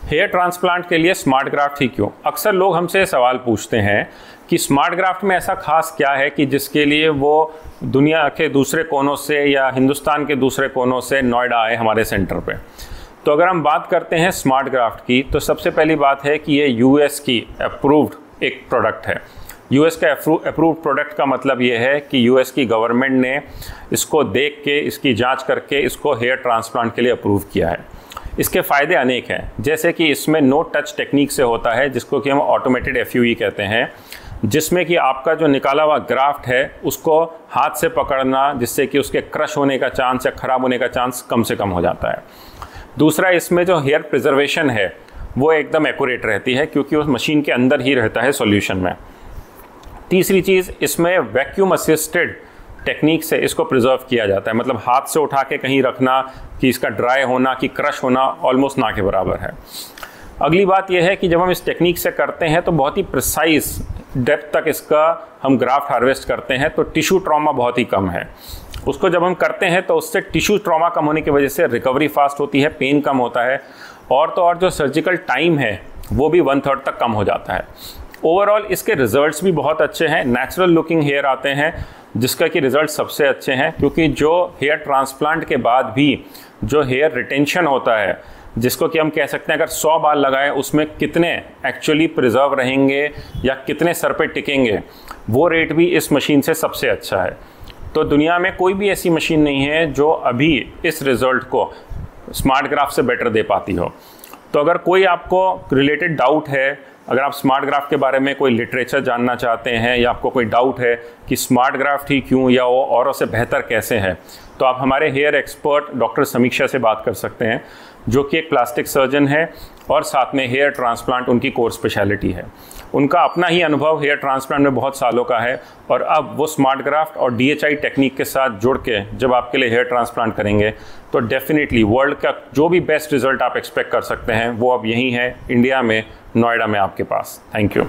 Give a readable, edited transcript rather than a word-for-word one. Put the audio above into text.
Hair transplant के लिए smart graft ही क्यों? अक्सर लोग हमसे सवाल पूछते हैं कि स्मार्ट ग्राफ्ट में ऐसा खास क्या है कि जिसके लिए वो दुनिया के दूसरे कोनों से या हिंदुस्तान के दूसरे कोनों से नोएडा आए हमारे सेंटर पे। तो अगर हम बात करते हैं स्मार्ट ग्राफ्ट की, तो सबसे पहली बात है कि ये यूएस की अप्रूव्ड एक प्रोडक्ट है। यूएस का अप्रूव्ड प्रोडक्ट का मतलब ये है कि यूएस की गवर्नमेंट ने इसको देख के, इसकी जांच करके इसको हेयर ट्रांसप्लांट के लिए अप्रूव किया है। इसके फ़ायदे अनेक हैं, जैसे कि इसमें नो टच टेक्निक से होता है, जिसको कि हम ऑटोमेटेड एफयूई कहते हैं, जिसमें कि आपका जो निकाला हुआ ग्राफ्ट है उसको हाथ से पकड़ना, जिससे कि उसके क्रश होने का चांस या ख़राब होने का चांस कम से कम हो जाता है। दूसरा, इसमें जो हेयर प्रिजर्वेशन है वो एकदम एक्यूरेट रहती है, क्योंकि उस मशीन के अंदर ही रहता है सॉल्यूशन में। तीसरी चीज़, इसमें वैक्यूम असिस्टेड टेक्निक से इसको प्रिजर्व किया जाता है, मतलब हाथ से उठा के कहीं रखना कि इसका ड्राई होना कि क्रश होना ऑलमोस्ट ना के बराबर है। अगली बात यह है कि जब हम इस टेक्निक से करते हैं तो बहुत ही प्रिसाइज डेप्थ तक इसका हम ग्राफ्ट हार्वेस्ट करते हैं, तो टिश्यू ट्रॉमा बहुत ही कम है। उसको जब हम करते हैं तो उससे टिश्यू ट्रॉमा कम होने की वजह से रिकवरी फास्ट होती है, पेन कम होता है, और तो और जो सर्जिकल टाइम है वो भी 1/3 तक कम हो जाता है। ओवरऑल इसके रिजल्ट्स भी बहुत अच्छे हैं, नेचुरल लुकिंग हेयर आते हैं, जिसका कि रिज़ल्ट सबसे अच्छे हैं, क्योंकि जो हेयर ट्रांसप्लांट के बाद भी जो हेयर रिटेंशन होता है, जिसको कि हम कह सकते हैं अगर 100 बाल लगाएं उसमें कितने एक्चुअली प्रिजर्व रहेंगे या कितने सर पे टिकेंगे, वो रेट भी इस मशीन से सबसे अच्छा है। तो दुनिया में कोई भी ऐसी मशीन नहीं है जो अभी इस रिज़ल्ट को स्मार्ट ग्राफ्ट से बेटर दे पाती हो। तो अगर कोई आपको रिलेटेड डाउट है, अगर आप स्मार्ट ग्राफ्ट के बारे में कोई लिटरेचर जानना चाहते हैं या आपको कोई डाउट है कि स्मार्ट ग्राफ्ट ही क्यों या वो औरों से बेहतर कैसे है, तो आप हमारे हेयर एक्सपर्ट डॉक्टर समीक्षा से बात कर सकते हैं, जो कि एक प्लास्टिक सर्जन है और साथ में हेयर ट्रांसप्लांट उनकी कोर स्पेशलिटी है। उनका अपना ही अनुभव हेयर ट्रांसप्लांट में बहुत सालों का है, और अब वो स्मार्ट ग्राफ्ट और DHI टेक्निक के साथ जुड़ के जब आपके लिए हेयर ट्रांसप्लांट करेंगे तो डेफिनेटली वर्ल्ड का जो भी बेस्ट रिजल्ट आप एक्सपेक्ट कर सकते हैं वो अब यहीं है इंडिया में, नोएडा में आपके पास। Thank you.